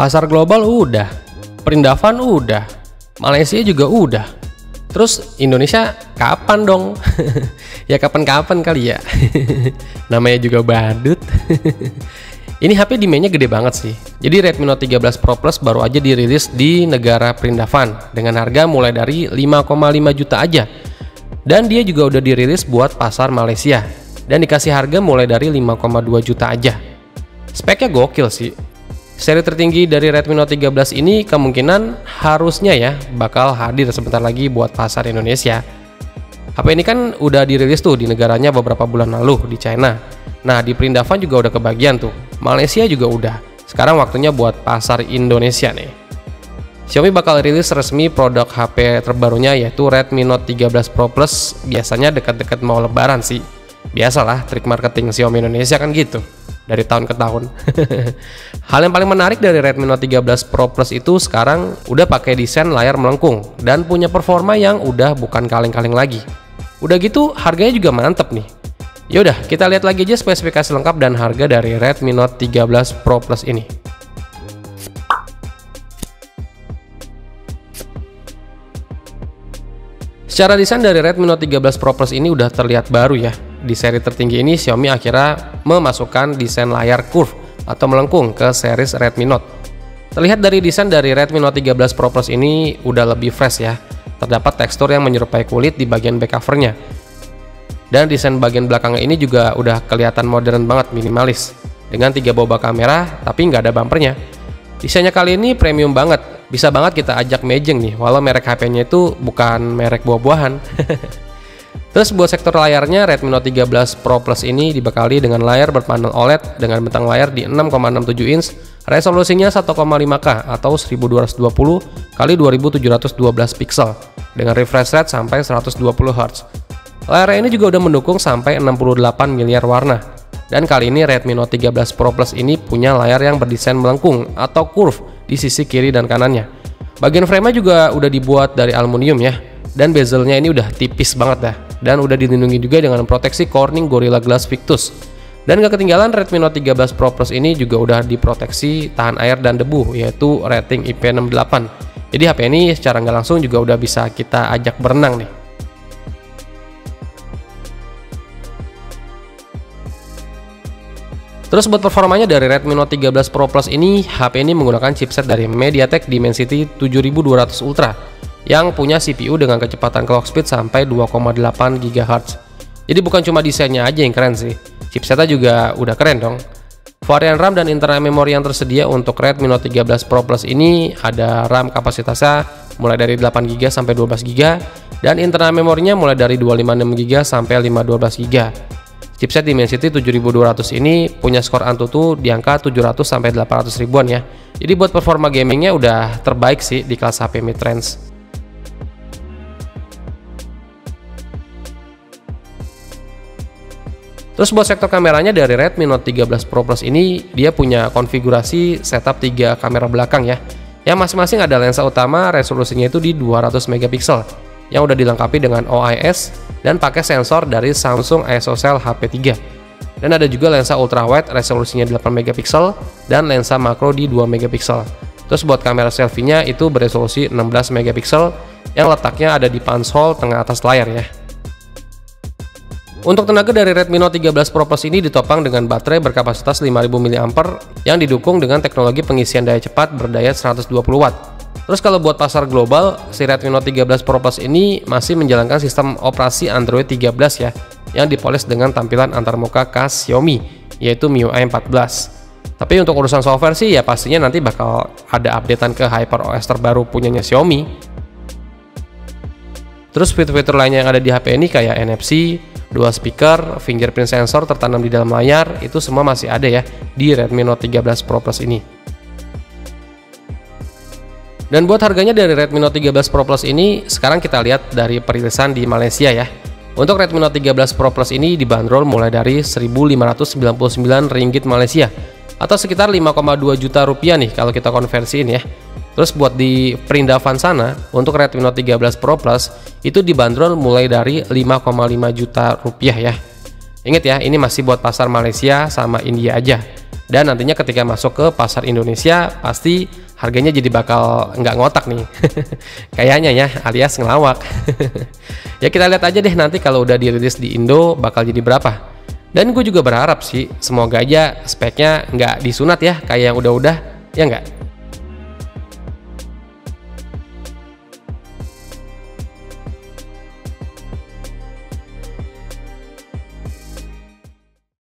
Pasar global udah, Perindavan udah, Malaysia juga udah. Terus Indonesia kapan dong? Ya kapan-kapan kali ya. Namanya juga badut. Ini HP demandnya gede banget sih. Jadi Redmi Note 13 Pro Plus baru aja dirilis di negara Perindavan dengan harga mulai dari 5,5 juta aja. Dan dia juga udah dirilis buat pasar Malaysia dan dikasih harga mulai dari 5,2 juta aja. Speknya gokil sih. Seri tertinggi dari Redmi Note 13 ini kemungkinan harusnya ya bakal hadir sebentar lagi buat pasar Indonesia. HP ini kan udah dirilis tuh di negaranya beberapa bulan lalu di China. Nah di Perindavan juga udah kebagian tuh. Malaysia juga udah. Sekarang waktunya buat pasar Indonesia nih. Xiaomi bakal rilis resmi produk HP terbarunya yaitu Redmi Note 13 Pro Plus. Biasanya dekat-dekat mau lebaran sih. Biasalah trik marketing Xiaomi Indonesia kan gitu. Dari tahun ke tahun. Hal yang paling menarik dari Redmi Note 13 Pro Plus itu sekarang udah pakai desain layar melengkung dan punya performa yang udah bukan kaleng-kaleng lagi. Udah gitu harganya juga mantep nih. Yaudah kita lihat lagi aja spesifikasi lengkap dan harga dari Redmi Note 13 Pro Plus ini. Secara desain dari Redmi Note 13 Pro Plus ini udah terlihat baru ya. Di seri tertinggi ini Xiaomi akhirnya memasukkan desain layar curve atau melengkung ke series Redmi Note. Terlihat dari desain dari Redmi Note 13 Pro Plus ini udah lebih fresh ya. Terdapat tekstur yang menyerupai kulit di bagian back covernya. Dan desain bagian belakangnya ini juga udah kelihatan modern banget, minimalis. Dengan 3 boba kamera tapi nggak ada bumpernya. Desainnya kali ini premium banget. Bisa banget kita ajak mejeng nih, walau merek HP-nya itu bukan merek buah-buahan. Terus buat sektor layarnya, Redmi Note 13 Pro Plus ini dibekali dengan layar berpanel OLED dengan bentang layar di 6,67 inch, resolusinya 1,5K atau 1220 x 2712 pixel dengan refresh rate sampai 120 Hz. Layar ini juga udah mendukung sampai 68 miliar warna. Dan kali ini Redmi Note 13 Pro Plus ini punya layar yang berdesain melengkung atau curve di sisi kiri dan kanannya. Bagian frame-nya juga udah dibuat dari aluminium ya. Dan bezelnya ini udah tipis banget dah. Dan udah dilindungi juga dengan proteksi Corning Gorilla Glass Victus. Dan gak ketinggalan Redmi Note 13 Pro Plus ini juga udah diproteksi tahan air dan debu yaitu rating IP68. Jadi HP ini secara nggak langsung juga udah bisa kita ajak berenang nih. Terus buat performanya dari Redmi Note 13 Pro Plus ini, HP ini menggunakan chipset dari MediaTek Dimensity 7200 Ultra yang punya CPU dengan kecepatan clock speed sampai 2,8 GHz. Jadi bukan cuma desainnya aja yang keren sih, chipsetnya juga udah keren dong. Varian RAM dan internal memori yang tersedia untuk Redmi Note 13 Pro Plus ini ada RAM kapasitasnya mulai dari 8GB sampai 12GB dan internal memorinya mulai dari 256GB sampai 512GB. Chipset Dimensity 7200 ini punya skor Antutu di angka 700 sampai 800 ribuan ya. Jadi buat performa gamingnya udah terbaik sih di kelas HP mid-range. Terus buat sektor kameranya dari Redmi Note 13 Pro Plus ini dia punya konfigurasi setup 3 kamera belakang ya. Yang masing-masing ada lensa utama resolusinya itu di 200 megapiksel yang udah dilengkapi dengan OIS dan pakai sensor dari Samsung ISOCELL HP3. Dan ada juga lensa ultrawide resolusinya 8 megapiksel dan lensa makro di 2 megapiksel. Terus buat kamera selfie-nya itu beresolusi 16 megapiksel yang letaknya ada di punch-hole tengah atas layar ya. Untuk tenaga dari Redmi Note 13 Pro Plus ini ditopang dengan baterai berkapasitas 5000 mAh yang didukung dengan teknologi pengisian daya cepat berdaya 120 Watt. Terus kalau buat pasar global, si Redmi Note 13 Pro Plus ini masih menjalankan sistem operasi Android 13 ya, yang dipoles dengan tampilan antarmuka khas Xiaomi, yaitu MIUI 14. Tapi untuk urusan software sih ya pastinya nanti bakal ada updatean ke HyperOS terbaru punyanya Xiaomi. Terus fitur-fitur lainnya yang ada di HP ini kayak NFC, dual speaker, fingerprint sensor tertanam di dalam layar, itu semua masih ada ya di Redmi Note 13 Pro Plus ini. Dan buat harganya dari Redmi Note 13 Pro Plus ini, sekarang kita lihat dari perilisan di Malaysia ya. Untuk Redmi Note 13 Pro Plus ini dibanderol mulai dari 1.599 ringgit Malaysia atau sekitar 5,2 juta rupiah nih kalau kita konversiin ya. Terus buat di Perindavan sana, untuk Redmi Note 13 Pro Plus itu dibanderol mulai dari 5,5 juta rupiah ya. Ingat ya, ini masih buat pasar Malaysia sama India aja. Dan nantinya ketika masuk ke pasar Indonesia pasti harganya jadi bakal nggak ngotak nih. Kayaknya ya, alias ngelawak. Ya kita lihat aja deh nanti kalau udah dirilis di Indo bakal jadi berapa. Dan gue juga berharap sih semoga aja speknya nggak disunat ya kayak yang udah-udah, ya nggak?